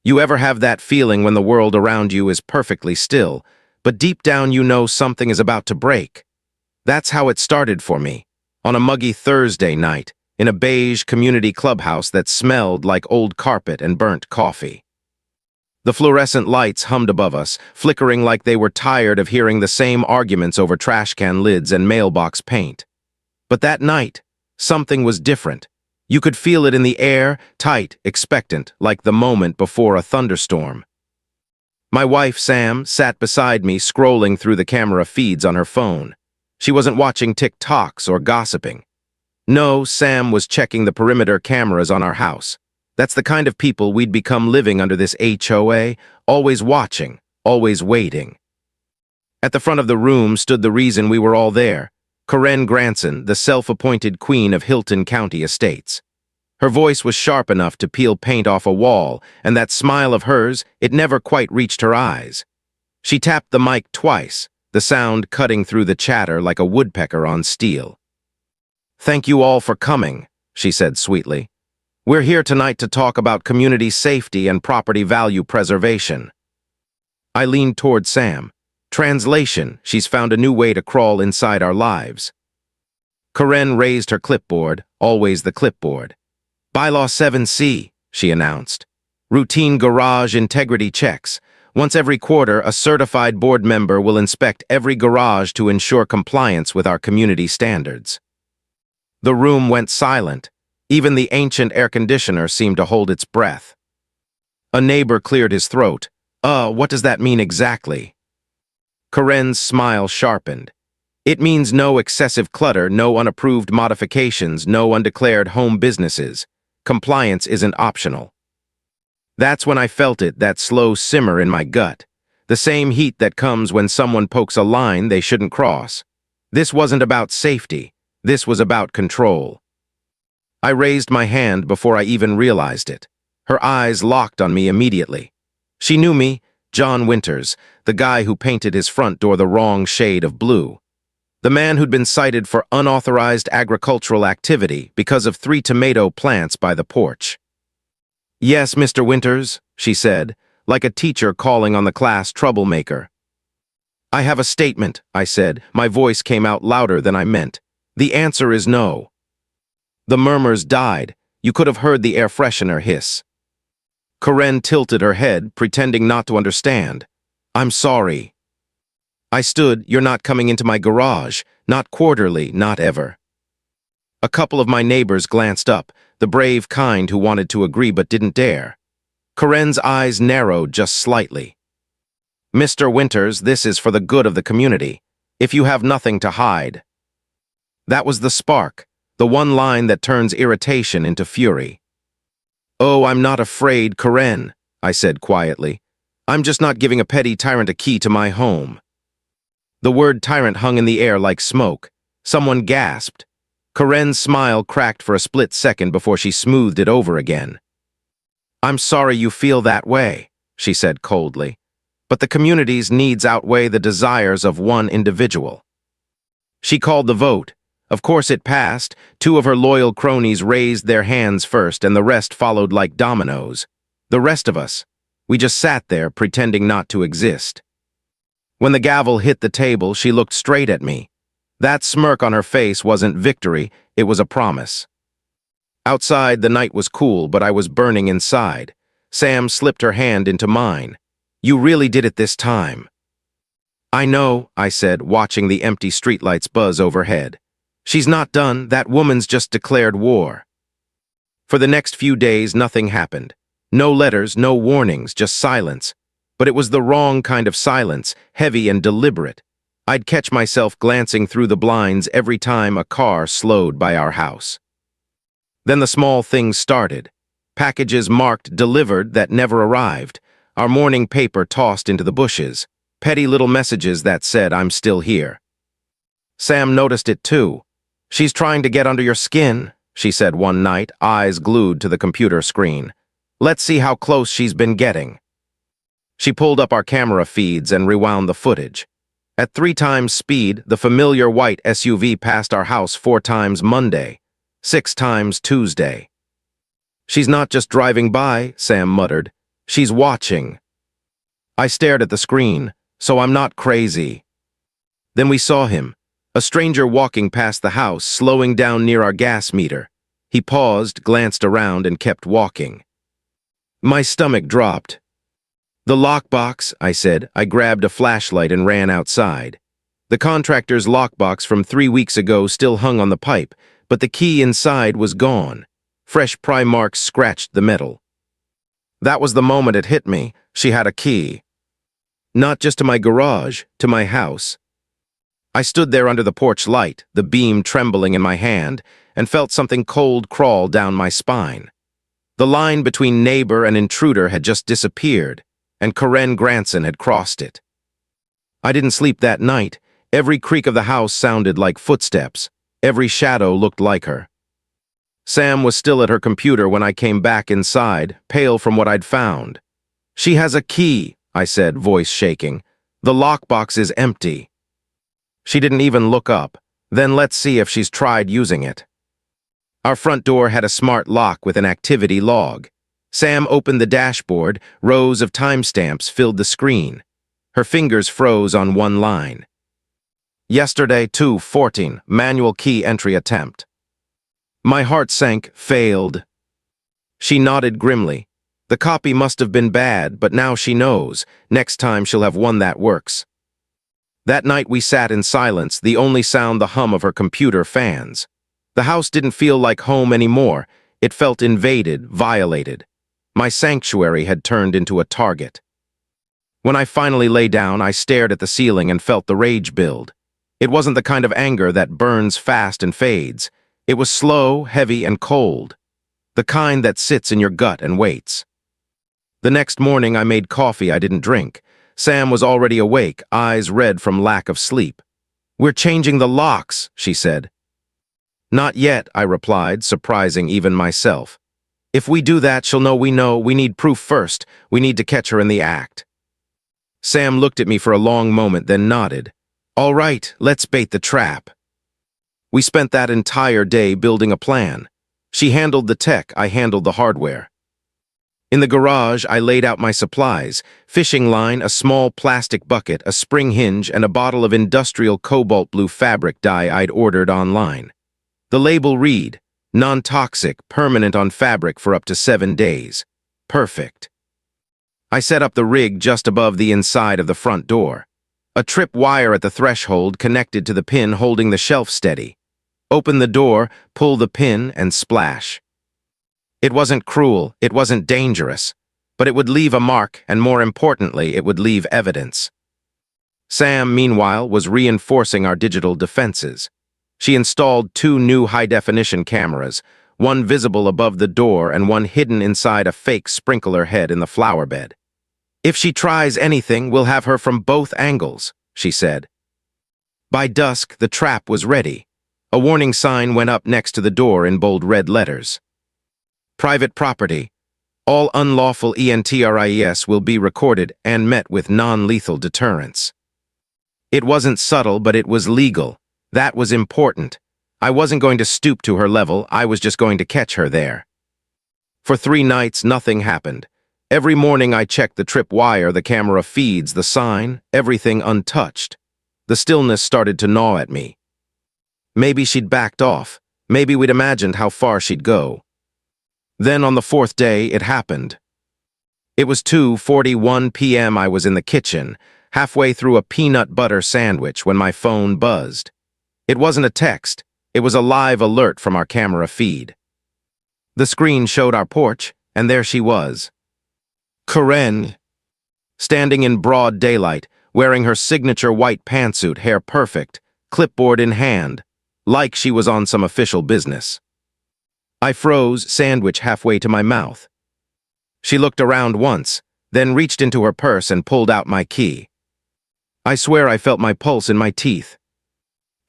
You ever have that feeling when the world around you is perfectly still, but deep down you know something is about to break? That's how it started for me, on a muggy Thursday night, in a beige community clubhouse that smelled like old carpet and burnt coffee. The fluorescent lights hummed above us, flickering like they were tired of hearing the same arguments over trash can lids and mailbox paint. But that night, something was different. You could feel it in the air, tight, expectant, like the moment before a thunderstorm. My wife, Sam, sat beside me, scrolling through the camera feeds on her phone. She wasn't watching TikToks or gossiping. No, Sam was checking the perimeter cameras on our house. That's the kind of people we'd become living under this HOA, always watching, always waiting. At the front of the room stood the reason we were all there, Karen Granson, the self-appointed queen of Hilton County Estates. Her voice was sharp enough to peel paint off a wall, and that smile of hers, it never quite reached her eyes. She tapped the mic twice, the sound cutting through the chatter like a woodpecker on steel. "Thank you all for coming," she said sweetly. "We're here tonight to talk about community safety and property value preservation." I leaned toward Sam. Translation, she's found a new way to crawl inside our lives. Karen raised her clipboard, always the clipboard. "Bylaw 7C, she announced. "Routine garage integrity checks. Once every quarter, a certified board member will inspect every garage to ensure compliance with our community standards." The room went silent. Even the ancient air conditioner seemed to hold its breath. A neighbor cleared his throat. What does that mean exactly?" Karen's smile sharpened. "It means no excessive clutter, no unapproved modifications, no undeclared home businesses. Compliance isn't optional." That's when I felt it, that slow simmer in my gut. The same heat that comes when someone pokes a line they shouldn't cross. This wasn't about safety. This was about control. I raised my hand before I even realized it. Her eyes locked on me immediately. She knew me, John Winters, the guy who painted his front door the wrong shade of blue. The man who'd been cited for unauthorized agricultural activity because of 3 tomato plants by the porch. "Yes, Mr. Winters," she said, like a teacher calling on the class troublemaker. "I have a statement," I said. My voice came out louder than I meant. "The answer is no." The murmurs died. You could have heard the air freshener hiss. Karen tilted her head, pretending not to understand. "I'm sorry." I stood. "You're not coming into my garage. Not quarterly, not ever." A couple of my neighbors glanced up, the brave kind who wanted to agree but didn't dare. Karen's eyes narrowed just slightly. "Mr. Winters, this is for the good of the community. If you have nothing to hide." That was the spark, the one line that turns irritation into fury. "Oh, I'm not afraid, Karen," I said quietly. "I'm just not giving a petty tyrant a key to my home." The word tyrant hung in the air like smoke. Someone gasped. Karen's smile cracked for a split second before she smoothed it over again. "I'm sorry you feel that way," she said coldly. "But the community's needs outweigh the desires of one individual." She called the vote. Of course it passed. 2 of her loyal cronies raised their hands first, and the rest followed like dominoes. The rest of us, we just sat there pretending not to exist. When the gavel hit the table, she looked straight at me. That smirk on her face wasn't victory, it was a promise. Outside, the night was cool, but I was burning inside. Sam slipped her hand into mine. "You really did it this time." "I know," I said, watching the empty streetlights buzz overhead. "She's not done. That woman's just declared war." For the next few days, nothing happened. No letters, no warnings, just silence. But it was the wrong kind of silence, heavy and deliberate. I'd catch myself glancing through the blinds every time a car slowed by our house. Then the small things started. Packages marked delivered that never arrived. Our morning paper tossed into the bushes. Petty little messages that said, "I'm still here." Sam noticed it too. "She's trying to get under your skin," she said one night, eyes glued to the computer screen. "Let's see how close she's been getting." She pulled up our camera feeds and rewound the footage. At 3 times speed, the familiar white SUV passed our house 4 times Monday, 6 times Tuesday. "She's not just driving by," Sam muttered. She's watching. I stared at the screen, so I'm not crazy. Then we saw him, a stranger walking past the house, slowing down near our gas meter. He paused, glanced around, and kept walking. My stomach dropped. "The lockbox," I said. I grabbed a flashlight and ran outside. The contractor's lockbox from 3 weeks ago still hung on the pipe, but the key inside was gone. Fresh pry marks scratched the metal. That was the moment it hit me. She had a key. Not just to my garage, to my house. I stood there under the porch light, the beam trembling in my hand, and felt something cold crawl down my spine. The line between neighbor and intruder had just disappeared, and Karen Granson had crossed it. I didn't sleep that night. Every creak of the house sounded like footsteps. Every shadow looked like her. Sam was still at her computer when I came back inside, pale from what I'd found. "She has a key," I said, voice shaking. "The lockbox is empty." She didn't even look up. "Then let's see if she's tried using it." Our front door had a smart lock with an activity log. Sam opened the dashboard. Rows of timestamps filled the screen. Her fingers froze on one line. "Yesterday, 2:14, manual key entry attempt." My heart sank. "Failed." She nodded grimly. "The copy must have been bad, but now she knows. Next time she'll have one that works." That night we sat in silence, the only sound the hum of her computer fans. The house didn't feel like home anymore. It felt invaded, violated. My sanctuary had turned into a target. When I finally lay down, I stared at the ceiling and felt the rage build. It wasn't the kind of anger that burns fast and fades. It was slow, heavy, and cold. The kind that sits in your gut and waits. The next morning I made coffee I didn't drink. Sam was already awake, eyes red from lack of sleep. "We're changing the locks," she said. "Not yet," I replied, surprising even myself. "If we do that, she'll know. We need proof first. We need to catch her in the act." Sam looked at me for a long moment, then nodded. "All right, let's bait the trap." We spent that entire day building a plan. She handled the tech, I handled the hardware. In the garage, I laid out my supplies: fishing line, a small plastic bucket, a spring hinge, and a bottle of industrial cobalt blue fabric dye I'd ordered online. The label read, "Non-toxic, permanent on fabric for up to 7 days. Perfect." I set up the rig just above the inside of the front door. A trip wire at the threshold connected to the pin holding the shelf steady. Open the door, pull the pin, and splash. It wasn't cruel, it wasn't dangerous, but it would leave a mark, and more importantly, it would leave evidence. Sam, meanwhile, was reinforcing our digital defenses. She installed 2 new high-definition cameras, one visible above the door and one hidden inside a fake sprinkler head in the flower bed. "If she tries anything, we'll have her from both angles," she said. By dusk, the trap was ready. A warning sign went up next to the door in bold red letters. "Private property. All unlawful entries will be recorded and met with non-lethal deterrence." It wasn't subtle, but it was legal. That was important. I wasn't going to stoop to her level, I was just going to catch her there. For 3 nights, nothing happened. Every morning I checked the trip wire, the camera feeds, the sign, everything untouched. The stillness started to gnaw at me. Maybe she'd backed off. Maybe we'd imagined how far she'd go. Then on the 4th day, it happened. It was 2:41 p.m. I was in the kitchen, halfway through a peanut butter sandwich when my phone buzzed. It wasn't a text. It was a live alert from our camera feed. The screen showed our porch, and there she was. Karen, standing in broad daylight, wearing her signature white pantsuit, hair perfect, clipboard in hand, like she was on some official business. I froze, sandwich halfway to my mouth. She looked around once, then reached into her purse and pulled out my key. I swear I felt my pulse in my teeth.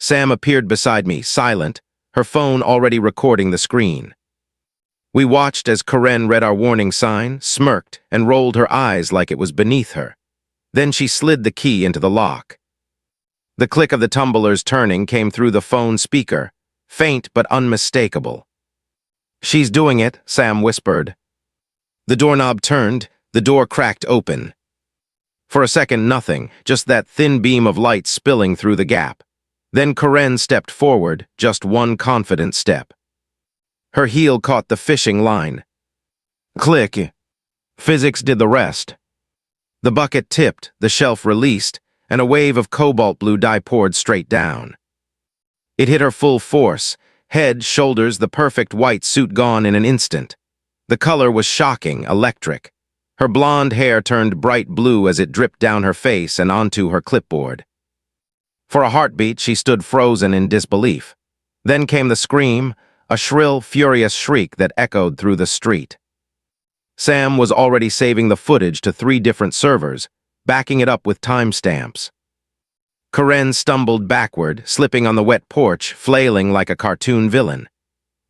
Sam appeared beside me, silent, her phone already recording the screen. We watched as Karen read our warning sign, smirked, and rolled her eyes like it was beneath her. Then she slid the key into the lock. The click of the tumblers turning came through the phone speaker, faint but unmistakable. "She's doing it," Sam whispered. The doorknob turned, The door cracked open. For a second, nothing, just that thin beam of light spilling through the gap. Then Karen stepped forward, just one confident step. Her heel caught the fishing line. Click. Physics did the rest. The bucket tipped, the shelf released, and a wave of cobalt blue dye poured straight down. It hit her full force, head, shoulders, the perfect white suit gone in an instant. The color was shocking, electric. Her blonde hair turned bright blue as it dripped down her face and onto her clipboard. For a heartbeat, she stood frozen in disbelief. Then came the scream, a shrill, furious shriek that echoed through the street. Sam was already saving the footage to 3 different servers, backing it up with timestamps. Karen stumbled backward, slipping on the wet porch, flailing like a cartoon villain.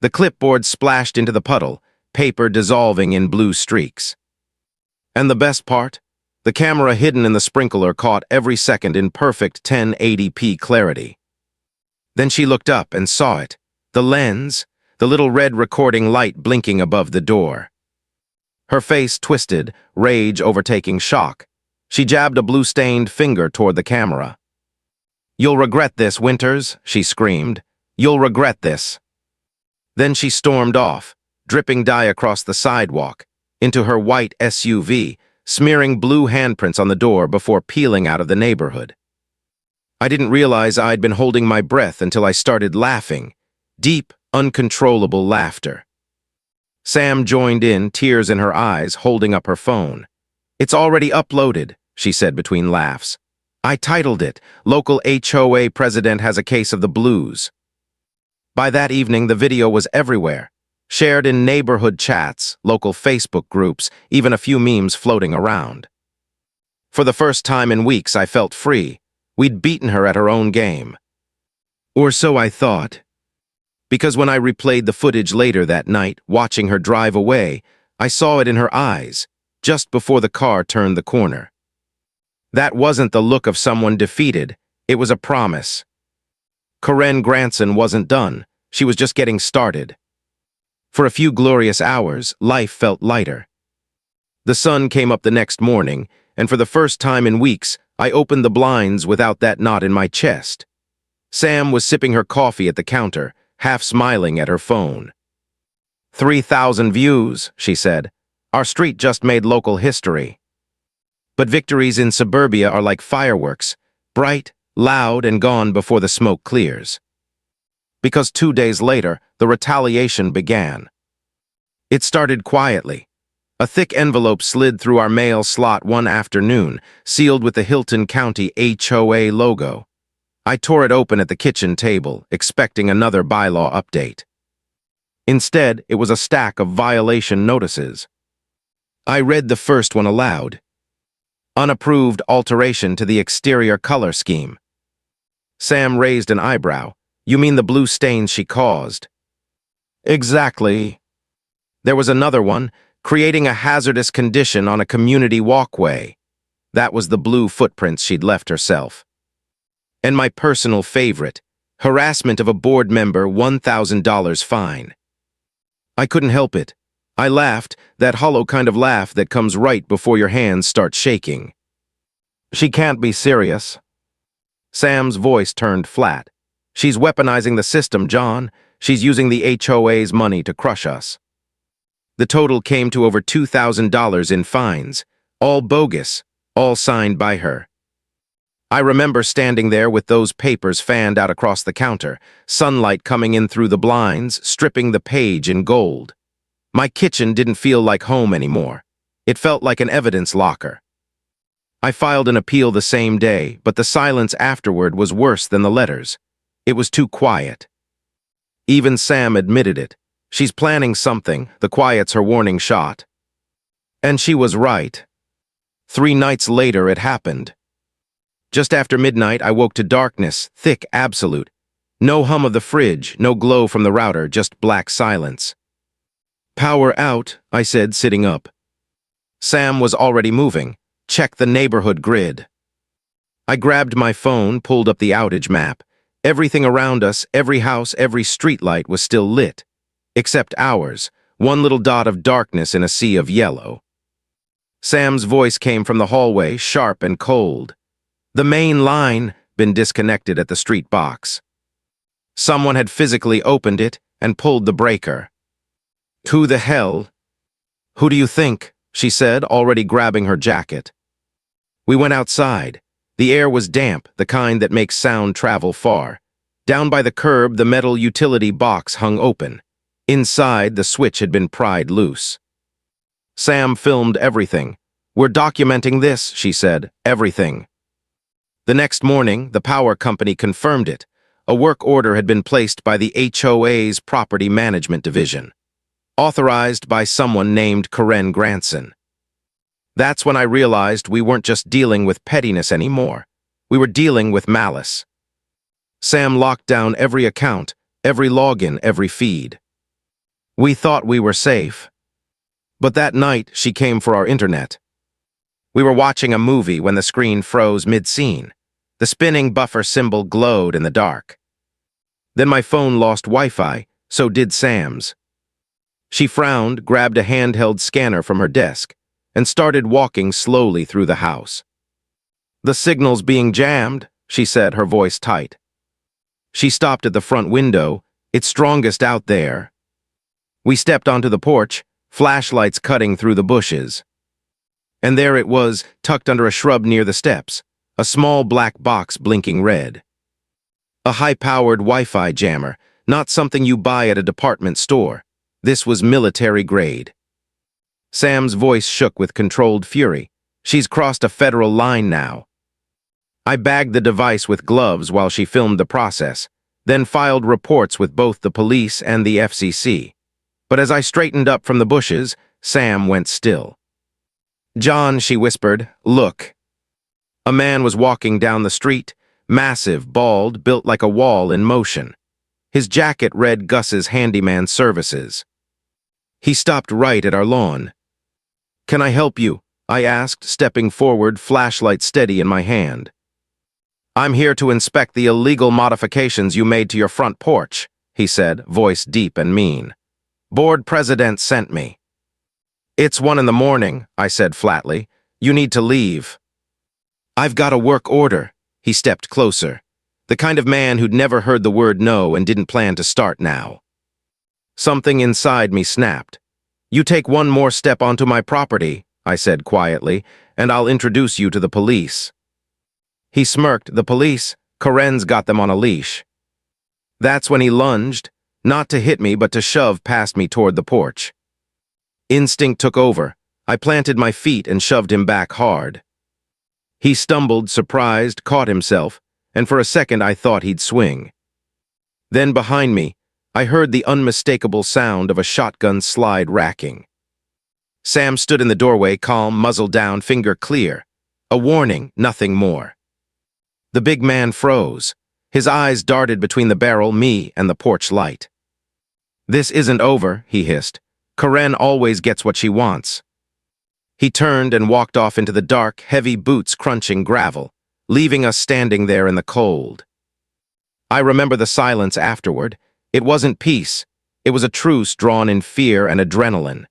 The clipboard splashed into the puddle, paper dissolving in blue streaks. And the best part? The camera hidden in the sprinkler caught every second in perfect 1080p clarity. Then she looked up and saw it, the lens, the little red recording light blinking above the door. Her face twisted, rage overtaking shock. She jabbed a blue-stained finger toward the camera. "You'll regret this, Winters," she screamed. "You'll regret this." Then she stormed off, dripping dye across the sidewalk, into her white SUV, smearing blue handprints on the door before peeling out of the neighborhood. I didn't realize I'd been holding my breath until I started laughing, deep, uncontrollable laughter. Sam joined in, tears in her eyes, holding up her phone. "It's already uploaded," she said between laughs. "I titled it, 'Local HOA President Has a Case of the Blues.'" By that evening, the video was everywhere, shared in neighborhood chats, local Facebook groups, even a few memes floating around. For the first time in weeks, I felt free. We'd beaten her at her own game. Or so I thought. Because when I replayed the footage later that night, watching her drive away, I saw it in her eyes, just before the car turned the corner. That wasn't the look of someone defeated, it was a promise. Karen Granson wasn't done, she was just getting started. For a few glorious hours, life felt lighter. The sun came up the next morning, and for the first time in weeks, I opened the blinds without that knot in my chest. Sam was sipping her coffee at the counter, half smiling at her phone. 3,000 views, she said. Our street just made local history. But victories in suburbia are like fireworks, bright, loud, and gone before the smoke clears. Because 2 days later, the retaliation began. It started quietly. A thick envelope slid through our mail slot one afternoon, sealed with the Hilton County HOA logo. I tore it open at the kitchen table, expecting another bylaw update. Instead, it was a stack of violation notices. I read the first one aloud. Unapproved alteration to the exterior color scheme. Sam raised an eyebrow. You mean the blue stains she caused? Exactly. There was another one, creating a hazardous condition on a community walkway. That was the blue footprints she'd left herself. And my personal favorite, harassment of a board member, $1,000 fine. I couldn't help it. I laughed, that hollow kind of laugh that comes right before your hands start shaking. She can't be serious. Sam's voice turned flat. She's weaponizing the system, John. She's using the HOA's money to crush us. The total came to over $2,000 in fines, all bogus, all signed by her. I remember standing there with those papers fanned out across the counter, sunlight coming in through the blinds, stripping the page in gold. My kitchen didn't feel like home anymore. It felt like an evidence locker. I filed an appeal the same day, but the silence afterward was worse than the letters. It was too quiet. Even Sam admitted it. She's planning something, the quiet's her warning shot. And she was right. 3 nights later, it happened. Just after midnight, I woke to darkness, thick, absolute. No hum of the fridge, no glow from the router, just black silence. Power out, I said, sitting up. Sam was already moving. Check the neighborhood grid. I grabbed my phone, pulled up the outage map. Everything around us, every house, every streetlight was still lit. Except ours, one little dot of darkness in a sea of yellow. Sam's voice came from the hallway, sharp and cold. The main line been disconnected at the street box. Someone had physically opened it and pulled the breaker. Who the hell? Who do you think? She said, already grabbing her jacket. We went outside. The air was damp, the kind that makes sound travel far. Down by the curb, the metal utility box hung open. Inside, the switch had been pried loose. Sam filmed everything. We're documenting this, she said, everything. The next morning, the power company confirmed it. A work order had been placed by the HOA's Property Management Division, authorized by someone named Karen Granson. That's when I realized we weren't just dealing with pettiness anymore. We were dealing with malice. Sam locked down every account, every login, every feed. We thought we were safe. But that night, she came for our internet. We were watching a movie when the screen froze mid-scene. The spinning buffer symbol glowed in the dark. Then my phone lost Wi-Fi, so did Sam's. She frowned, grabbed a handheld scanner from her desk, and started walking slowly through the house. "The signal's being jammed," she said, her voice tight. She stopped at the front window, its strongest out there. We stepped onto the porch, flashlights cutting through the bushes. And there it was, tucked under a shrub near the steps, a small black box blinking red. A high-powered Wi-Fi jammer, not something you buy at a department store. This was military grade. Sam's voice shook with controlled fury. She's crossed a federal line now. I bagged the device with gloves while she filmed the process, then filed reports with both the police and the FCC. But as I straightened up from the bushes, Sam went still. "John," she whispered, "look." A man was walking down the street, massive, bald, built like a wall in motion. His jacket read Gus's Handyman Services. He stopped right at our lawn. "Can I help you?" I asked, stepping forward, flashlight steady in my hand. "I'm here to inspect the illegal modifications you made to your front porch," he said, voice deep and mean. "Board president sent me." "It's 1 in the morning," I said flatly. "You need to leave." "I've got a work order." He stepped closer, the kind of man who'd never heard the word no and didn't plan to start now. Something inside me snapped. "You take one more step onto my property," I said quietly, "and I'll introduce you to the police." He smirked. "The police? Karen's got them on a leash." That's when he lunged, not to hit me but to shove past me toward the porch. Instinct took over. I planted my feet and shoved him back hard. He stumbled, surprised, caught himself, and for a second I thought he'd swing. Then behind me, I heard the unmistakable sound of a shotgun slide racking. Sam stood in the doorway, calm, muzzle down, finger clear. A warning, nothing more. The big man froze. His eyes darted between the barrel, me, and the porch light. "This isn't over," he hissed. "Karen always gets what she wants." He turned and walked off into the dark, heavy boots crunching gravel, leaving us standing there in the cold. I remember the silence afterward. It wasn't peace. It was a truce drawn in fear and adrenaline.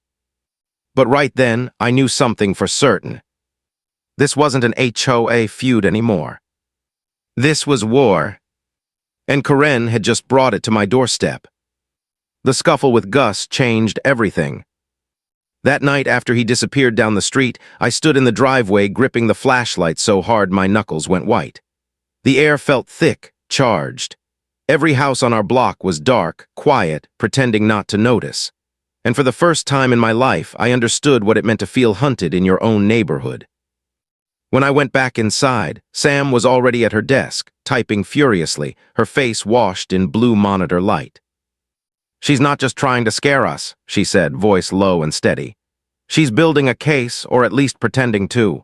But right then, I knew something for certain. This wasn't an HOA feud anymore. This was war. And Karen had just brought it to my doorstep. The scuffle with Gus changed everything. That night after he disappeared down the street, I stood in the driveway gripping the flashlight so hard my knuckles went white. The air felt thick, charged. Every house on our block was dark, quiet, pretending not to notice. And for the first time in my life, I understood what it meant to feel hunted in your own neighborhood. When I went back inside, Sam was already at her desk, typing furiously, her face washed in blue monitor light. "She's not just trying to scare us," she said, voice low and steady. "She's building a case, or at least pretending to."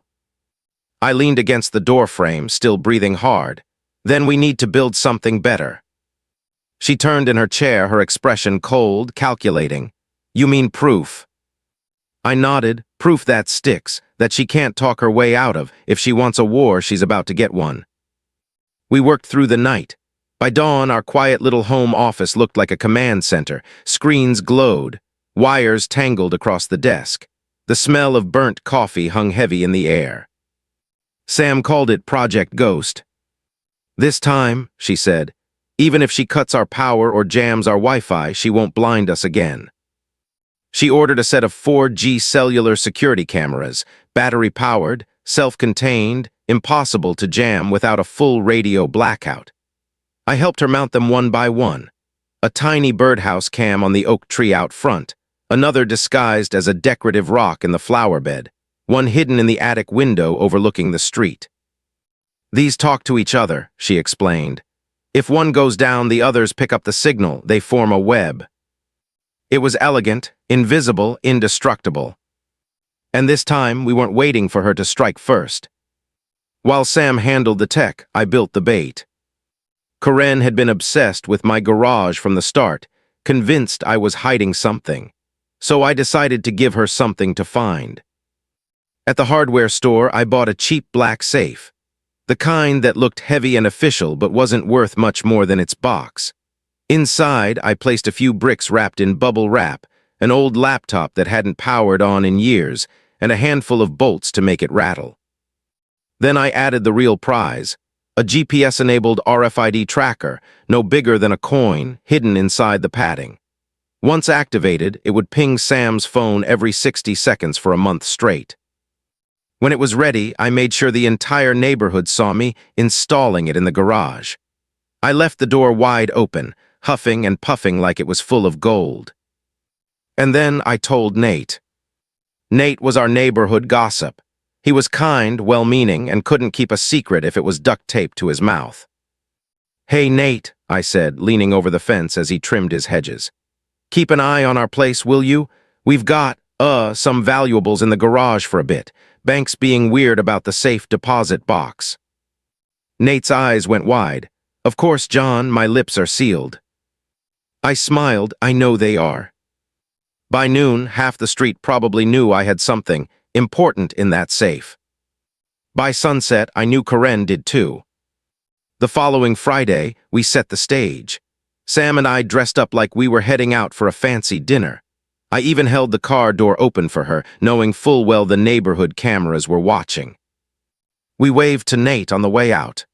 I leaned against the door frame, still breathing hard. "Then we need to build something better." She turned in her chair, her expression cold, calculating. "You mean proof?" I nodded. "Proof that sticks, that she can't talk her way out of. If she wants a war, she's about to get one." We worked through the night. By dawn, our quiet little home office looked like a command center. Screens glowed. Wires tangled across the desk. The smell of burnt coffee hung heavy in the air. Sam called it Project Ghost. "This time," she said, "even if she cuts our power or jams our Wi-Fi, she won't blind us again." She ordered a set of 4G cellular security cameras, battery-powered, self-contained, impossible to jam without a full radio blackout. I helped her mount them one by one. A tiny birdhouse cam on the oak tree out front, another disguised as a decorative rock in the flower bed, one hidden in the attic window overlooking the street. "These talk to each other," she explained. "If one goes down, the others pick up the signal. They form a web." It was elegant, invisible, indestructible. And this time, we weren't waiting for her to strike first. While Sam handled the tech, I built the bait. Karen had been obsessed with my garage from the start, convinced I was hiding something. So I decided to give her something to find. At the hardware store, I bought a cheap black safe. The kind that looked heavy and official but wasn't worth much more than its box. Inside, I placed a few bricks wrapped in bubble wrap, an old laptop that hadn't powered on in years, and a handful of bolts to make it rattle. Then I added the real prize, a GPS-enabled RFID tracker, no bigger than a coin, hidden inside the padding. Once activated, it would ping Sam's phone every 60 seconds for a month straight. When it was ready, I made sure the entire neighborhood saw me installing it in the garage. I left the door wide open, huffing and puffing like it was full of gold. And then I told Nate. Nate was our neighborhood gossip. He was kind, well-meaning, and couldn't keep a secret if it was duct taped to his mouth. "Hey, Nate," I said, leaning over the fence as he trimmed his hedges. "Keep an eye on our place, will you? We've got, some valuables in the garage for a bit. Bank's being weird about the safe deposit box." Nate's eyes went wide. "Of course, John, my lips are sealed." I smiled. "I know they are." By noon, half the street probably knew I had something important in that safe. By sunset, I knew Karen did too. The following Friday, we set the stage. Sam and I dressed up like we were heading out for a fancy dinner. I even held the car door open for her, knowing full well the neighborhood cameras were watching. We waved to Nate on the way out.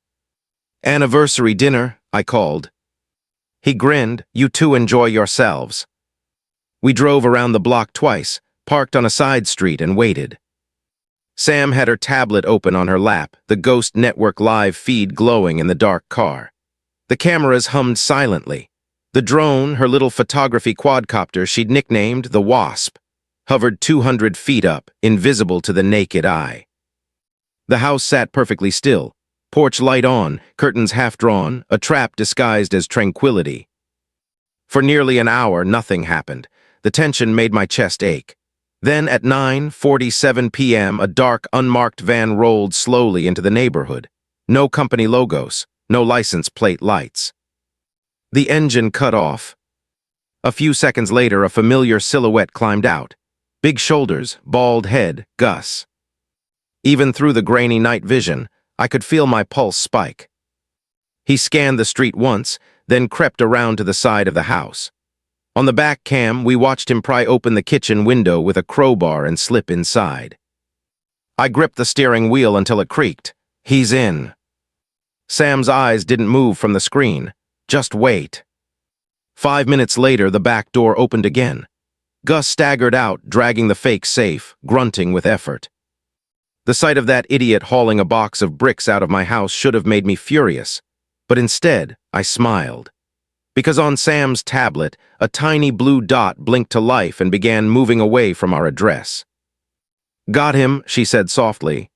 "Anniversary dinner," I called. He grinned. "You two enjoy yourselves." We drove around the block twice, parked on a side street, and waited. Sam had her tablet open on her lap, the Ghost Network live feed glowing in the dark car. The cameras hummed silently. The drone, her little photography quadcopter she'd nicknamed the Wasp, hovered 200 feet up, invisible to the naked eye. The house sat perfectly still, porch light on, curtains half drawn, a trap disguised as tranquility. For nearly an hour, nothing happened. The tension made my chest ache. Then at 9:47 p.m., a dark, unmarked van rolled slowly into the neighborhood. No company logos, no license plate lights. The engine cut off. A few seconds later, a familiar silhouette climbed out. Big shoulders, bald head, Gus. Even through the grainy night vision, I could feel my pulse spike. He scanned the street once, then crept around to the side of the house. On the back cam, we watched him pry open the kitchen window with a crowbar and slip inside. I gripped the steering wheel until it creaked. "He's in." Sam's eyes didn't move from the screen. "Just wait." 5 minutes later, the back door opened again. Gus staggered out, dragging the fake safe, grunting with effort. The sight of that idiot hauling a box of bricks out of my house should have made me furious, but instead, I smiled. Because on Sam's tablet, a tiny blue dot blinked to life and began moving away from our address. "Got him," she said softly.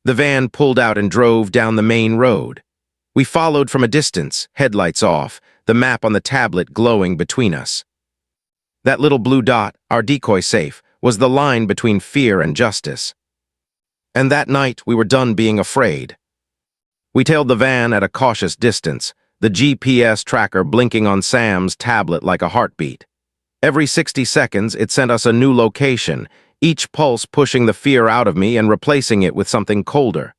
The van pulled out and drove down the main road. We followed from a distance, headlights off, the map on the tablet glowing between us. That little blue dot, our decoy safe, was the line between fear and justice. And that night, we were done being afraid. We tailed the van at a cautious distance, the GPS tracker blinking on Sam's tablet like a heartbeat. Every 60 seconds, it sent us a new location, each pulse pushing the fear out of me and replacing it with something colder.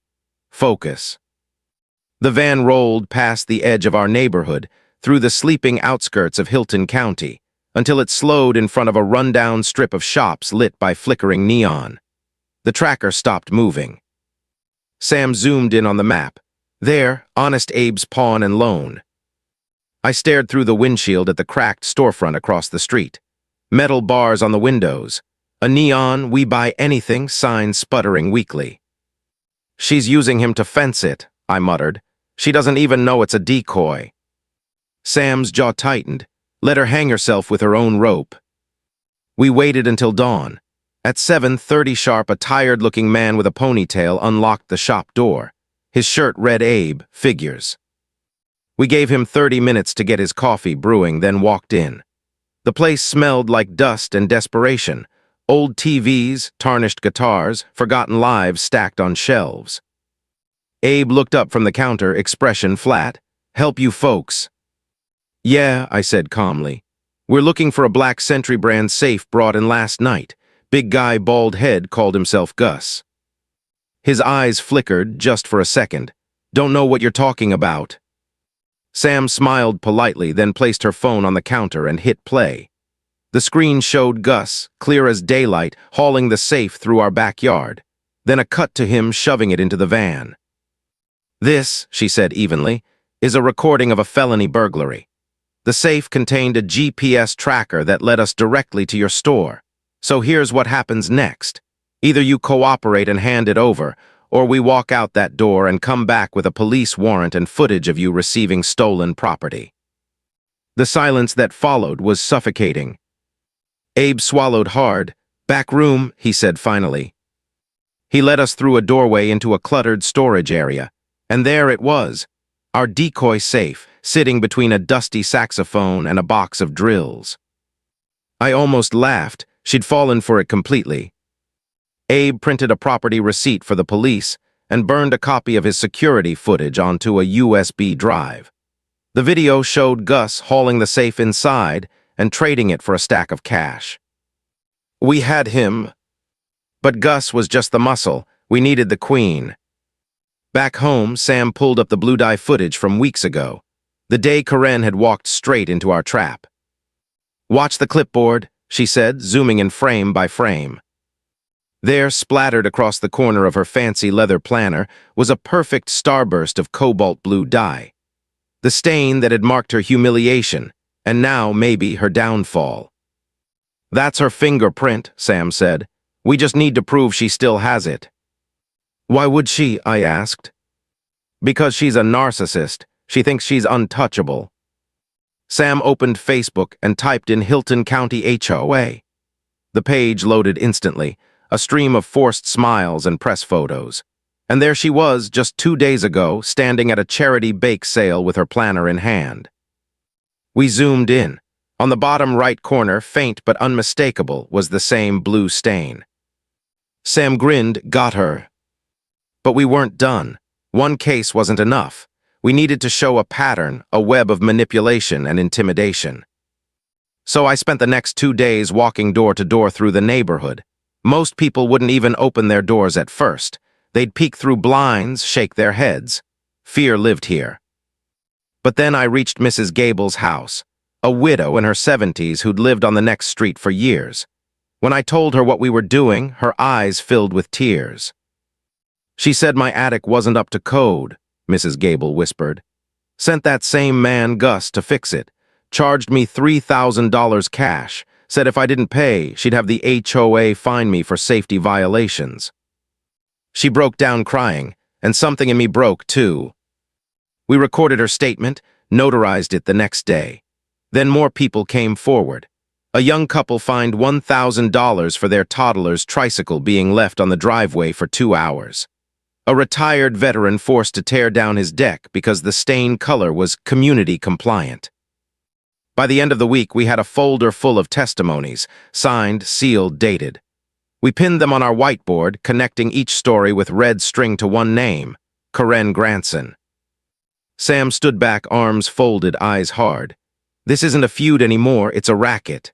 Focus. The van rolled past the edge of our neighborhood, through the sleeping outskirts of Hilton County. until it slowed in front of a rundown strip of shops lit by flickering neon. The tracker stopped moving. Sam zoomed in on the map. There, Honest Abe's Pawn and Loan. I stared through the windshield at the cracked storefront across the street. Metal bars on the windows. A neon "We Buy Anything" sign sputtering weakly. "She's using him to fence it," I muttered. "She doesn't even know it's a decoy." Sam's jaw tightened. "Let her hang herself with her own rope." We waited until dawn. At 7:30 sharp, a tired-looking man with a ponytail unlocked the shop door. His shirt read Abe, Figures. We gave him 30 minutes to get his coffee brewing, then walked in. The place smelled like dust and desperation. Old TVs, tarnished guitars, forgotten lives stacked on shelves. Abe looked up from the counter, expression flat. "Help you folks." "Yeah," I said calmly. "We're looking for a Black Sentry brand safe brought in last night." Big guy, bald head, called himself Gus. His eyes flickered just for a second. "Don't know what you're talking about." Sam smiled politely, then placed her phone on the counter and hit play. The screen showed Gus, clear as daylight, hauling the safe through our backyard. Then a cut to him shoving it into the van. "This," she said evenly, "is a recording of a felony burglary. The safe contained a GPS tracker that led us directly to your store. So here's what happens next. Either you cooperate and hand it over, or we walk out that door and come back with a police warrant and footage of you receiving stolen property." The silence that followed was suffocating. Abe swallowed hard. "Back room," he said finally. He led us through a doorway into a cluttered storage area, and there it was, our decoy safe, sitting between a dusty saxophone and a box of drills. I almost laughed. She'd fallen for it completely. Abe printed a property receipt for the police and burned a copy of his security footage onto a USB drive. The video showed Gus hauling the safe inside and trading it for a stack of cash. We had him, but Gus was just the muscle. We needed the queen. Back home, Sam pulled up the blue dye footage from weeks ago, the day Karen had walked straight into our trap. "Watch the clipboard," she said, zooming in frame by frame. There, splattered across the corner of her fancy leather planner, was a perfect starburst of cobalt blue dye. The stain that had marked her humiliation, and now maybe her downfall. "That's her fingerprint," Sam said. "We just need to prove she still has it." "Why would she?" I asked. "Because she's a narcissist. She thinks she's untouchable." Sam opened Facebook and typed in Hilton County HOA. The page loaded instantly, a stream of forced smiles and press photos. And there she was, just 2 days ago, standing at a charity bake sale with her planner in hand. We zoomed in. On the bottom right corner, faint but unmistakable, was the same blue stain. Sam grinned. "Got her." But we weren't done. One case wasn't enough. We needed to show a pattern, a web of manipulation and intimidation. So I spent the next 2 days walking door to door through the neighborhood. Most people wouldn't even open their doors at first. They'd peek through blinds, shake their heads. Fear lived here. But then I reached Mrs. Gable's house, a widow in her 70s who'd lived on the next street for years. When I told her what we were doing, her eyes filled with tears. "She said my attic wasn't up to code," Mrs. Gable whispered. "Sent that same man, Gus, to fix it. Charged me $3,000 cash. Said if I didn't pay, she'd have the HOA fine me for safety violations." She broke down crying, and something in me broke, too. We recorded her statement, notarized it the next day. Then more people came forward. A young couple fined $1,000 for their toddler's tricycle being left on the driveway for 2 hours. A retired veteran forced to tear down his deck because the stain color was community compliant. By the end of the week, we had a folder full of testimonies, signed, sealed, dated. We pinned them on our whiteboard, connecting each story with red string to one name, Karen Granson. Sam stood back, arms folded, eyes hard. "This isn't a feud anymore, it's a racket."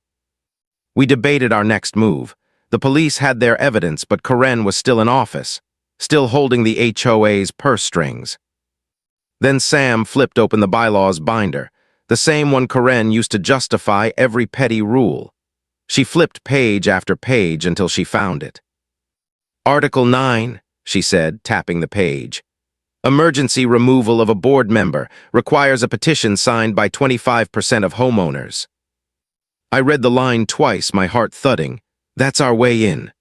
We debated our next move. The police had their evidence, but Karen was still in office, still holding the HOA's purse strings. Then Sam flipped open the bylaws binder. the same one Karen used to justify every petty rule. She flipped page after page until she found it. Article 9, she said, tapping the page. Emergency removal of a board member requires a petition signed by 25% of homeowners. I read the line twice, my heart thudding. That's our way in.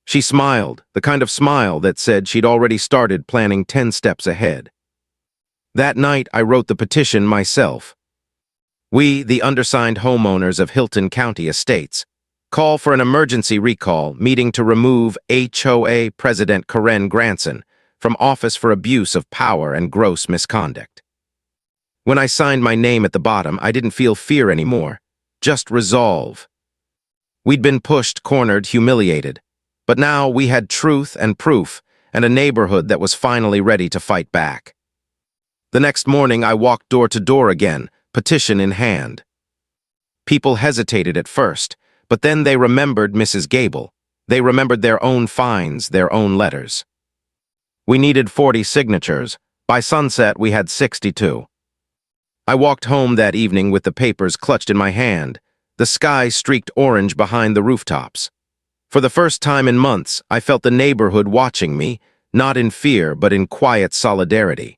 She smiled, the kind of smile that said she'd already started planning 10 steps ahead. That night, I wrote the petition myself. We, the undersigned homeowners of Hilton County Estates, call for an emergency recall meeting to remove HOA President Karen Granson from office for abuse of power and gross misconduct. When I signed my name at the bottom, I didn't feel fear anymore, just resolve. We'd been pushed, cornered, humiliated, but now we had truth and proof and a neighborhood that was finally ready to fight back. The next morning, I walked door to door again, petition in hand. People hesitated at first, but then they remembered Mrs. Gable. They remembered their own fines, their own letters. We needed 40 signatures. By sunset, we had 62. I walked home that evening with the papers clutched in my hand. The sky streaked orange behind the rooftops. For the first time in months, I felt the neighborhood watching me, not in fear, but in quiet solidarity.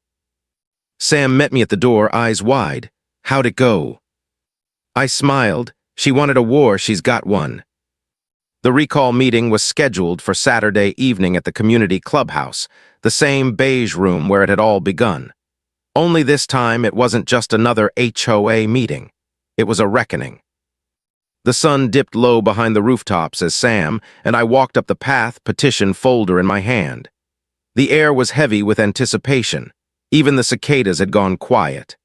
Sam met me at the door, eyes wide. How'd it go? I smiled. She wanted a war, she's got one. The recall meeting was scheduled for Saturday evening at the community clubhouse, the same beige room where it had all begun. Only this time it wasn't just another HOA meeting. It was a reckoning. The sun dipped low behind the rooftops as Sam and I walked up the path, petition folder in my hand. The air was heavy with anticipation. Even the cicadas had gone quiet.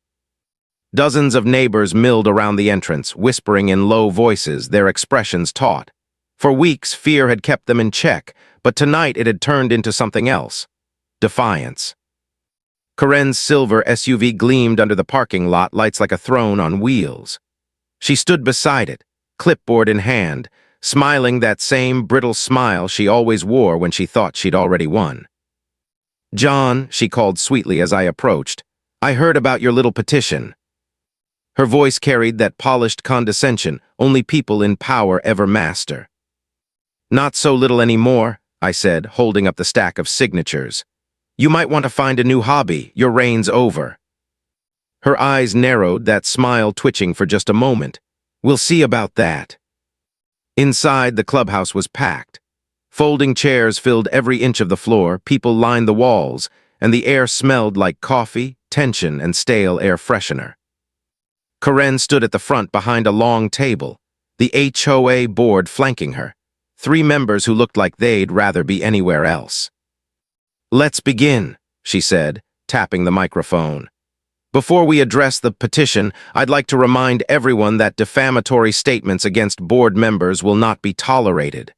Dozens of neighbors milled around the entrance, whispering in low voices, their expressions taut. For weeks, fear had kept them in check, but tonight it had turned into something else. Defiance. Karen's silver SUV gleamed under the parking lot, lights like a throne on wheels. She stood beside it, clipboard in hand, smiling that same brittle smile she always wore when she thought she'd already won. "John," she called sweetly as I approached, "I heard about your little petition." Her voice carried that polished condescension only people in power ever master. "Not so little anymore," I said, holding up the stack of signatures. "You might want to find a new hobby. Your reign's over." Her eyes narrowed, that smile twitching for just a moment. "We'll see about that." Inside, the clubhouse was packed. Folding chairs filled every inch of the floor, people lined the walls, and the air smelled like coffee, tension, and stale air freshener. Karen stood at the front behind a long table, the HOA board flanking her, 3 members who looked like they'd rather be anywhere else. "Let's begin," she said, tapping the microphone. "Before we address the petition, I'd like to remind everyone that defamatory statements against board members will not be tolerated."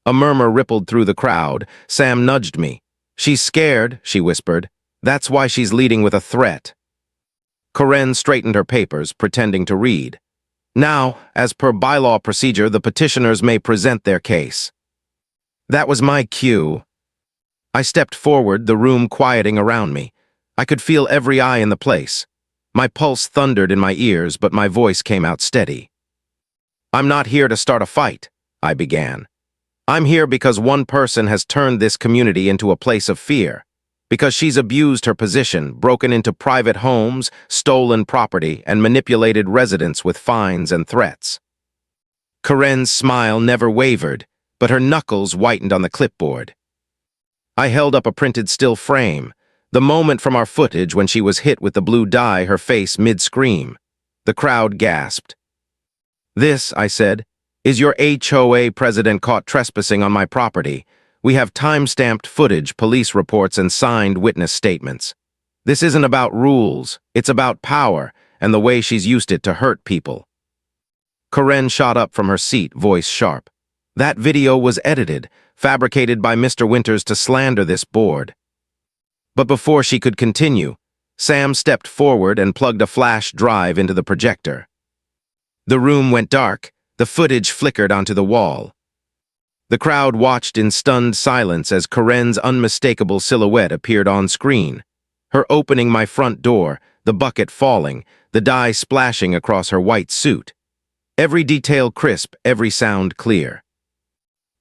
A murmur rippled through the crowd. Sam nudged me. "She's scared," she whispered. "That's why she's leading with a threat." Karen straightened her papers, pretending to read. "Now, as per bylaw procedure, the petitioners may present their case." That was my cue. I stepped forward, the room quieting around me. I could feel every eye in the place. My pulse thundered in my ears, but my voice came out steady. "I'm not here to start a fight," I began. "I'm here because one person has turned this community into a place of fear. Because she's abused her position, broken into private homes, stolen property, and manipulated residents with fines and threats." Karen's smile never wavered, but her knuckles whitened on the clipboard. I held up a printed still frame, the moment from our footage when she was hit with the blue dye, her face mid-scream. The crowd gasped. "This," I said, "is your HOA president caught trespassing on my property. We have time-stamped footage, police reports, and signed witness statements. This isn't about rules, it's about power and the way she's used it to hurt people." Karen shot up from her seat, voice sharp. "That video was edited, fabricated by Mr. Winters to slander this board." But before she could continue, Sam stepped forward and plugged a flash drive into the projector. The room went dark, the footage flickered onto the wall. The crowd watched in stunned silence as Karen's unmistakable silhouette appeared on screen, her opening my front door, the bucket falling, the dye splashing across her white suit. Every detail crisp, every sound clear.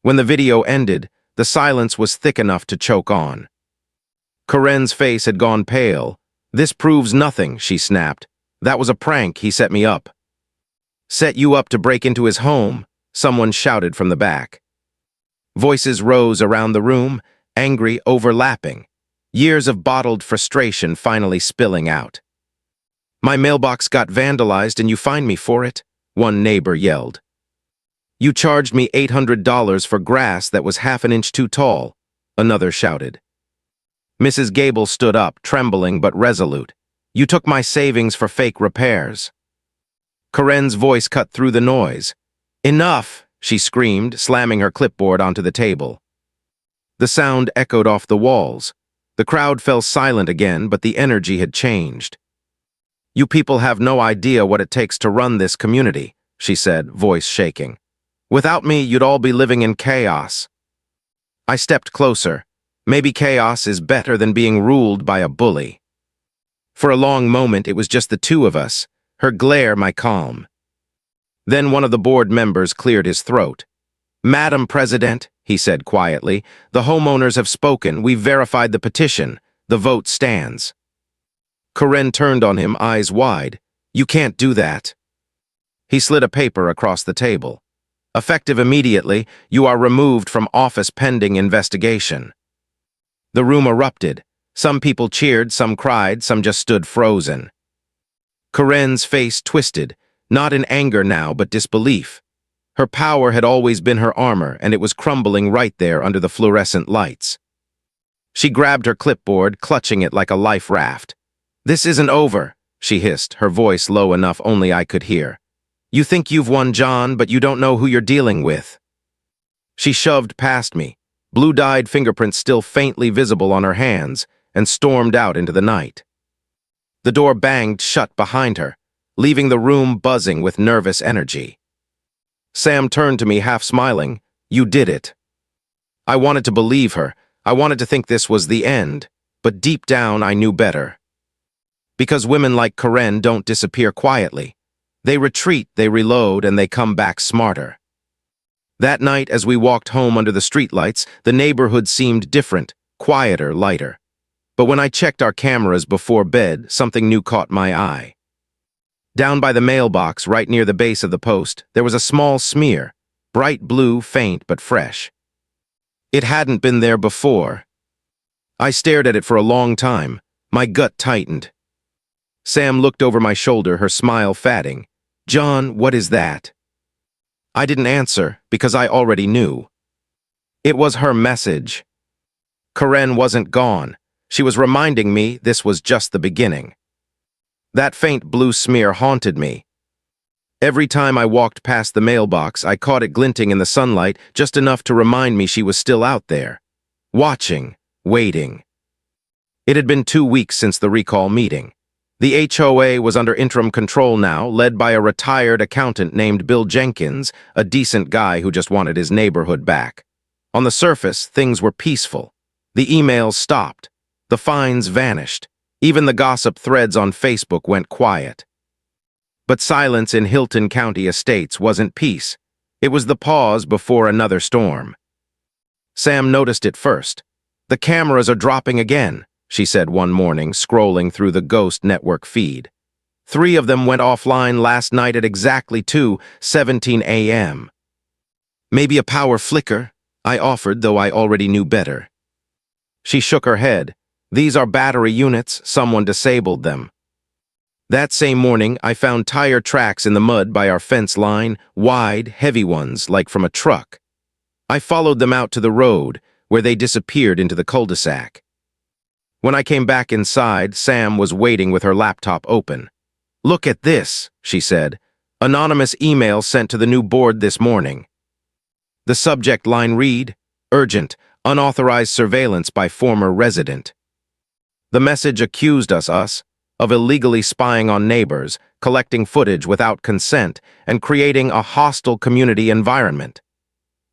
When the video ended, the silence was thick enough to choke on. Karen's face had gone pale. "This proves nothing," she snapped. "That was a prank, he set me up." "Set you up to break into his home?" someone shouted from the back. Voices rose around the room, angry, overlapping. Years of bottled frustration finally spilling out. "My mailbox got vandalized and you fined me for it," one neighbor yelled. "You charged me $800 for grass that was half an inch too tall," another shouted. Mrs. Gable stood up, trembling but resolute. "You took my savings for fake repairs." Karen's voice cut through the noise. "Enough!" she screamed, slamming her clipboard onto the table. The sound echoed off the walls. The crowd fell silent again, but the energy had changed. "You people have no idea what it takes to run this community," she said, voice shaking. "Without me, you'd all be living in chaos." I stepped closer. Maybe chaos is better than being ruled by a bully. For a long moment, it was just the two of us, her glare my calm. Then one of the board members cleared his throat. "Madam President," he said quietly, "the homeowners have spoken. We've verified the petition. The vote stands." Karen turned on him, eyes wide. "You can't do that." He slid a paper across the table. "Effective immediately, you are removed from office pending investigation." The room erupted. Some people cheered, some cried, some just stood frozen. Karen's face twisted, not in anger now, but disbelief. Her power had always been her armor, and it was crumbling right there under the fluorescent lights. She grabbed her clipboard, clutching it like a life raft. "This isn't over," she hissed, her voice low enough only I could hear. "You think you've won, John, but you don't know who you're dealing with." She shoved past me, blue-dyed fingerprints still faintly visible on her hands, and stormed out into the night. The door banged shut behind her, leaving the room buzzing with nervous energy. Sam turned to me, half smiling. "You did it." I wanted to believe her. I wanted to think this was the end, but deep down I knew better. Because women like Karen don't disappear quietly. They retreat, they reload, and they come back smarter. That night, as we walked home under the streetlights, the neighborhood seemed different, quieter, lighter. But when I checked our cameras before bed, something new caught my eye. Down by the mailbox, right near the base of the post, there was a small smear, bright blue, faint but fresh. It hadn't been there before. I stared at it for a long time. My gut tightened. Sam looked over my shoulder, her smile fading. "John, what is that?" I didn't answer, because I already knew. It was her message. Karen wasn't gone. She was reminding me this was just the beginning. That faint blue smear haunted me. Every time I walked past the mailbox, I caught it glinting in the sunlight, just enough to remind me she was still out there. Watching, waiting. It had been 2 weeks since the recall meeting. The HOA was under interim control now, led by a retired accountant named Bill Jenkins, a decent guy who just wanted his neighborhood back. On the surface, things were peaceful. The emails stopped. The fines vanished. Even the gossip threads on Facebook went quiet. But silence in Hilton County estates wasn't peace. It was the pause before another storm. Sam noticed it first. "The cameras are dropping again," she said one morning, scrolling through the Ghost Network feed. 3 of them went offline last night at exactly 2:17 a.m. "Maybe a power flicker," I offered, though I already knew better. She shook her head. "These are battery units. Someone disabled them." That same morning, I found tire tracks in the mud by our fence line, wide, heavy ones, like from a truck. I followed them out to the road, where they disappeared into the cul-de-sac. When I came back inside, Sam was waiting with her laptop open. "Look at this," she said. "Anonymous email sent to the new board this morning." The subject line read, "Urgent, unauthorized surveillance by former resident." The message accused us of illegally spying on neighbors, collecting footage without consent, and creating a hostile community environment.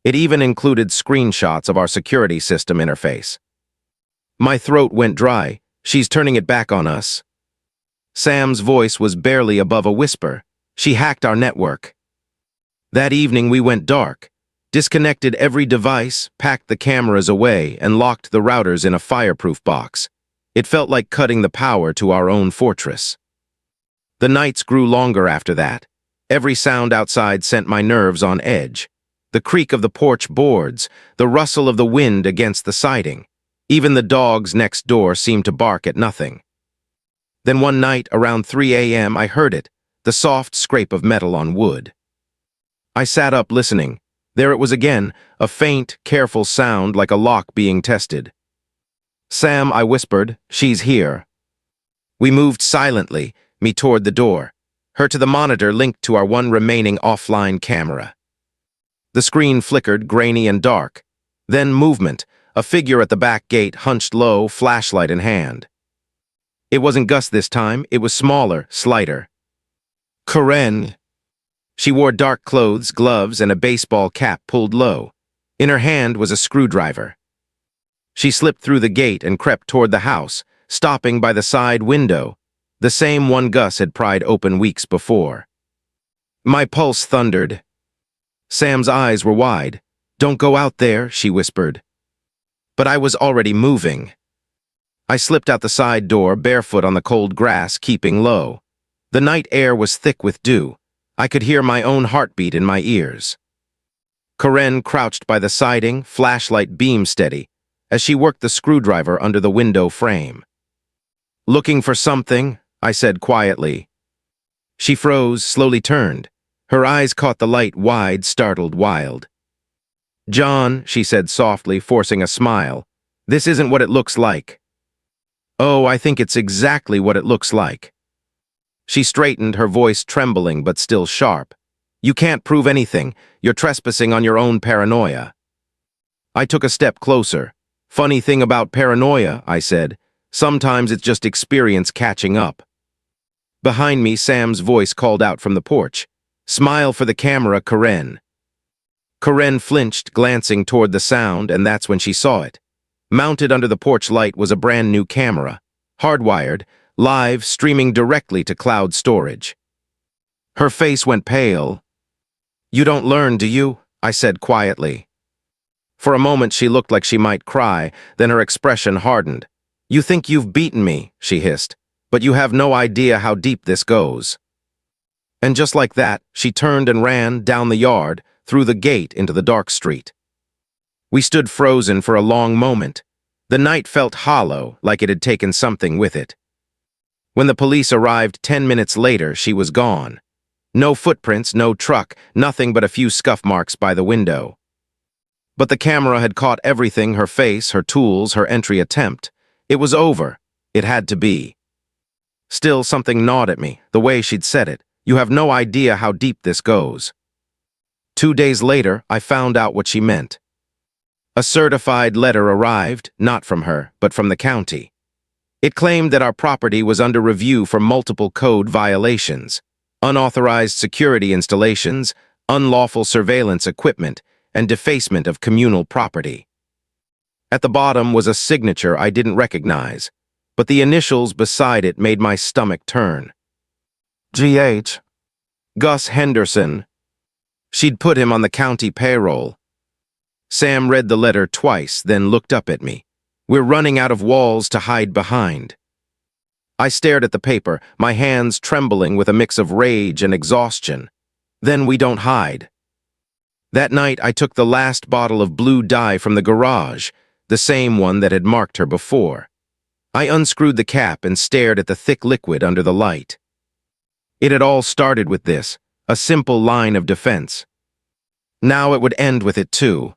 It even included screenshots of our security system interface. My throat went dry. "She's turning it back on us." Sam's voice was barely above a whisper. She hacked our network. That evening we went dark, disconnected every device, packed the cameras away, and locked the routers in a fireproof box. It felt like cutting the power to our own fortress. The nights grew longer after that. Every sound outside sent my nerves on edge. The creak of the porch boards, the rustle of the wind against the siding. Even the dogs next door seemed to bark at nothing. Then one night, around 3 a.m., I heard it, the soft scrape of metal on wood. I sat up listening. There it was again, a faint, careful sound like a lock being tested. "Sam," I whispered, "she's here." We moved silently, me toward the door, her to the monitor linked to our one remaining offline camera. The screen flickered, grainy and dark. Then movement, a figure at the back gate hunched low, flashlight in hand. It wasn't Gus this time, it was smaller, slighter. Karen. She wore dark clothes, gloves, and a baseball cap pulled low. In her hand was a screwdriver. She slipped through the gate and crept toward the house, stopping by the side window, the same one Gus had pried open weeks before. My pulse thundered. Sam's eyes were wide. "Don't go out there," she whispered. But I was already moving. I slipped out the side door, barefoot on the cold grass, keeping low. The night air was thick with dew. I could hear my own heartbeat in my ears. Karen crouched by the siding, flashlight beam steady, as she worked the screwdriver under the window frame. "Looking for something?" I said quietly. She froze, slowly turned. Her eyes caught the light, wide, startled, wild. "John," she said softly, forcing a smile, "this isn't what it looks like." "Oh, I think it's exactly what it looks like." She straightened, her voice trembling but still sharp. "You can't prove anything. You're trespassing on your own paranoia." I took a step closer. "Funny thing about paranoia," I said. "Sometimes it's just experience catching up." Behind me, Sam's voice called out from the porch. "Smile for the camera, Karen." Karen flinched, glancing toward the sound, and that's when she saw it. Mounted under the porch light was a brand new camera, hardwired, live, streaming directly to cloud storage. Her face went pale. "You don't learn, do you?" I said quietly. For a moment she looked like she might cry, then her expression hardened. "You think you've beaten me," she hissed, "but you have no idea how deep this goes." And just like that, she turned and ran down the yard, through the gate into the dark street. We stood frozen for a long moment. The night felt hollow, like it had taken something with it. When the police arrived 10 minutes later, she was gone. No footprints, no truck, nothing but a few scuff marks by the window. But the camera had caught everything, her face, her tools, her entry attempt. It was over. It had to be. Still, something gnawed at me, the way she'd said it. "You have no idea how deep this goes." 2 days later, I found out what she meant. A certified letter arrived, not from her, but from the county. It claimed that our property was under review for multiple code violations, unauthorized security installations, unlawful surveillance equipment, and defacement of communal property. At the bottom was a signature I didn't recognize, but the initials beside it made my stomach turn. G.H. Gus Henderson. She'd put him on the county payroll. Sam read the letter twice, then looked up at me. "We're running out of walls to hide behind." I stared at the paper, my hands trembling with a mix of rage and exhaustion. "Then we don't hide." That night, I took the last bottle of blue dye from the garage, the same one that had marked her before. I unscrewed the cap and stared at the thick liquid under the light. It had all started with this, a simple line of defense. Now it would end with it too.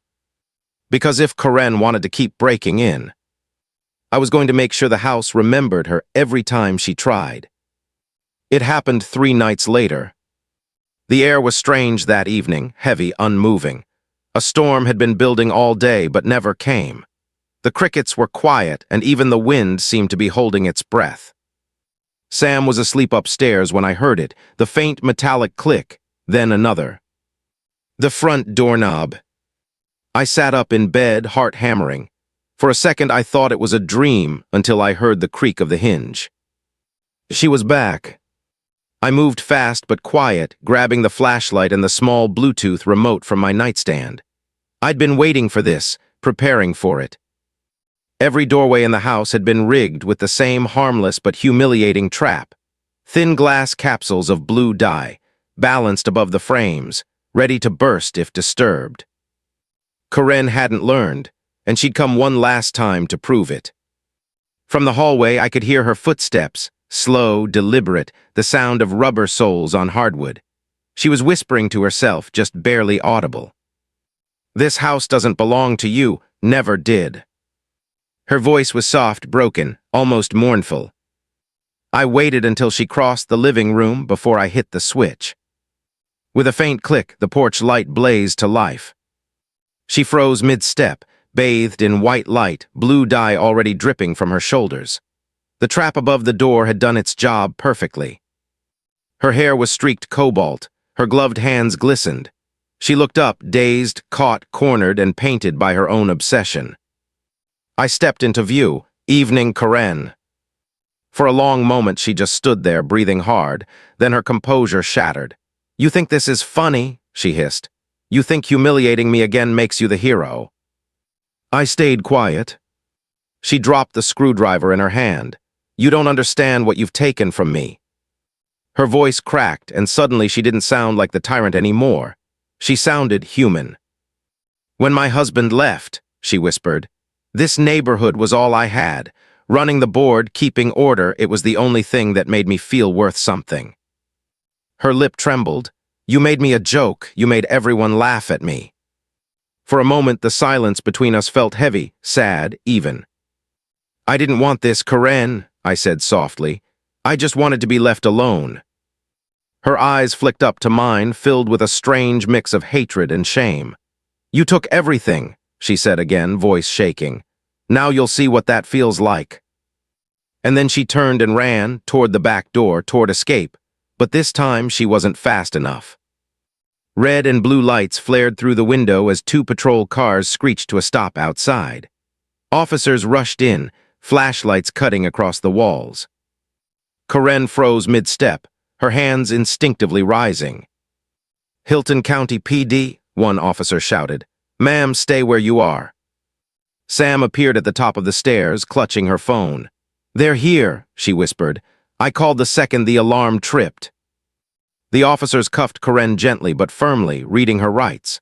Because if Karen wanted to keep breaking in, I was going to make sure the house remembered her every time she tried. It happened 3 nights later. The air was strange that evening, heavy, unmoving. A storm had been building all day but never came. The crickets were quiet, and even the wind seemed to be holding its breath. Sam was asleep upstairs when I heard it, the faint metallic click, then another. The front doorknob. I sat up in bed, heart hammering. For a second I thought it was a dream until I heard the creak of the hinge. She was back. I moved fast but quiet, grabbing the flashlight and the small Bluetooth remote from my nightstand. I'd been waiting for this, preparing for it. Every doorway in the house had been rigged with the same harmless but humiliating trap. Thin glass capsules of blue dye, balanced above the frames, ready to burst if disturbed. Karen hadn't learned, and she'd come one last time to prove it. From the hallway, I could hear her footsteps, slow, deliberate, the sound of rubber soles on hardwood. She was whispering to herself, just barely audible. "This house doesn't belong to you, never did." Her voice was soft, broken, almost mournful. I waited until she crossed the living room before I hit the switch. With a faint click, the porch light blazed to life. She froze mid-step, bathed in white light, blue dye already dripping from her shoulders. The trap above the door had done its job perfectly. Her hair was streaked cobalt, her gloved hands glistened. She looked up, dazed, caught, cornered, and painted by her own obsession. I stepped into view, evening Karen. For a long moment she just stood there, breathing hard, then her composure shattered. "You think this is funny?" she hissed. "You think humiliating me again makes you the hero?" I stayed quiet. She dropped the screwdriver in her hand. "You don't understand what you've taken from me." Her voice cracked, and suddenly she didn't sound like the tyrant anymore. She sounded human. "When my husband left," she whispered, "this neighborhood was all I had. Running the board, keeping order, it was the only thing that made me feel worth something." Her lip trembled. "You made me a joke. You made everyone laugh at me." For a moment, the silence between us felt heavy, sad, even. "I didn't want this, Karen," I said softly. "I just wanted to be left alone." Her eyes flicked up to mine, filled with a strange mix of hatred and shame. "You took everything," she said again, voice shaking. "Now you'll see what that feels like." And then she turned and ran, toward the back door, toward escape, but this time she wasn't fast enough. Red and blue lights flared through the window as two patrol cars screeched to a stop outside. Officers rushed in, flashlights cutting across the walls. Karen froze mid-step, her hands instinctively rising. "Hilton County PD," one officer shouted. "Ma'am, stay where you are." Sam appeared at the top of the stairs, clutching her phone. "They're here," she whispered. "I called the second the alarm tripped." The officers cuffed Karen gently but firmly, reading her rights.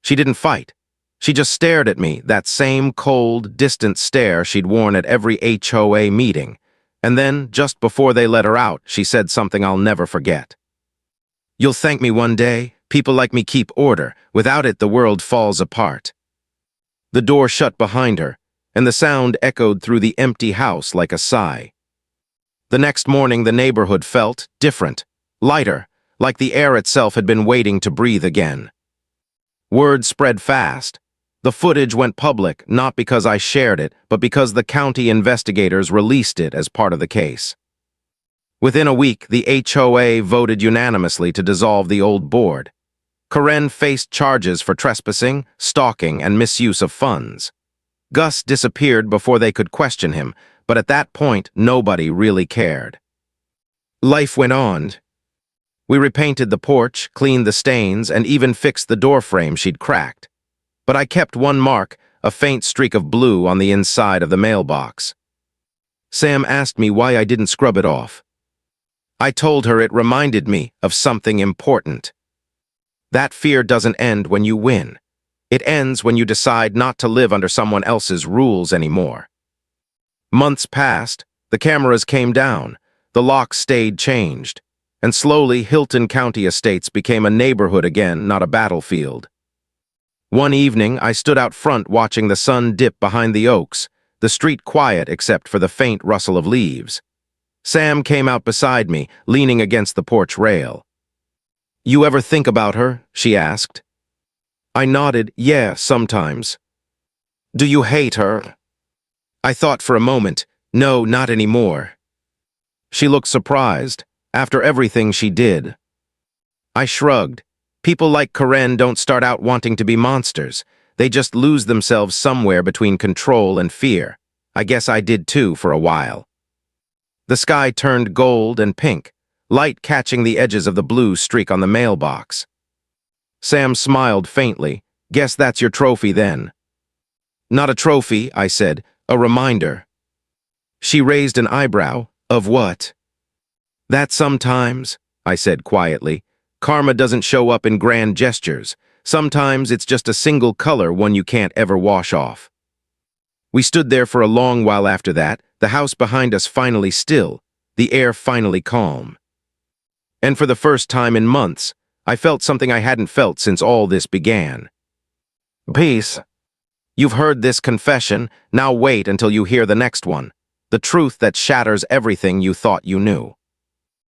She didn't fight. She just stared at me, that same cold, distant stare she'd worn at every HOA meeting. And then, just before they let her out, she said something I'll never forget. "You'll thank me one day. People like me keep order. Without it, the world falls apart." The door shut behind her, and the sound echoed through the empty house like a sigh. The next morning, the neighborhood felt different, lighter, like the air itself had been waiting to breathe again. Word spread fast. The footage went public, not because I shared it, but because the county investigators released it as part of the case. Within a week, the HOA voted unanimously to dissolve the old board. Karen faced charges for trespassing, stalking, and misuse of funds. Gus disappeared before they could question him, but at that point, nobody really cared. Life went on. We repainted the porch, cleaned the stains, and even fixed the door frame she'd cracked. But I kept one mark, a faint streak of blue on the inside of the mailbox. Sam asked me why I didn't scrub it off. I told her it reminded me of something important. That fear doesn't end when you win. It ends when you decide not to live under someone else's rules anymore. Months passed, the cameras came down, the locks stayed changed, and slowly Hilton County Estates became a neighborhood again, not a battlefield. One evening, I stood out front watching the sun dip behind the oaks, the street quiet except for the faint rustle of leaves. Sam came out beside me, leaning against the porch rail. "You ever think about her?" she asked. I nodded, "Yeah, sometimes." "Do you hate her?" I thought for a moment. "No, not anymore." She looked surprised, after everything she did. I shrugged. People like Karen don't start out wanting to be monsters. They just lose themselves somewhere between control and fear. I guess I did too for a while. The sky turned gold and pink, light catching the edges of the blue streak on the mailbox. Sam smiled faintly. Guess that's your trophy then. Not a trophy, I said, a reminder. She raised an eyebrow. Of what? That sometimes, I said quietly, karma doesn't show up in grand gestures. Sometimes it's just a single color, one you can't ever wash off. We stood there for a long while after that, the house behind us finally still, the air finally calm. And for the first time in months, I felt something I hadn't felt since all this began. Peace. You've heard this confession, now wait until you hear the next one. The truth that shatters everything you thought you knew.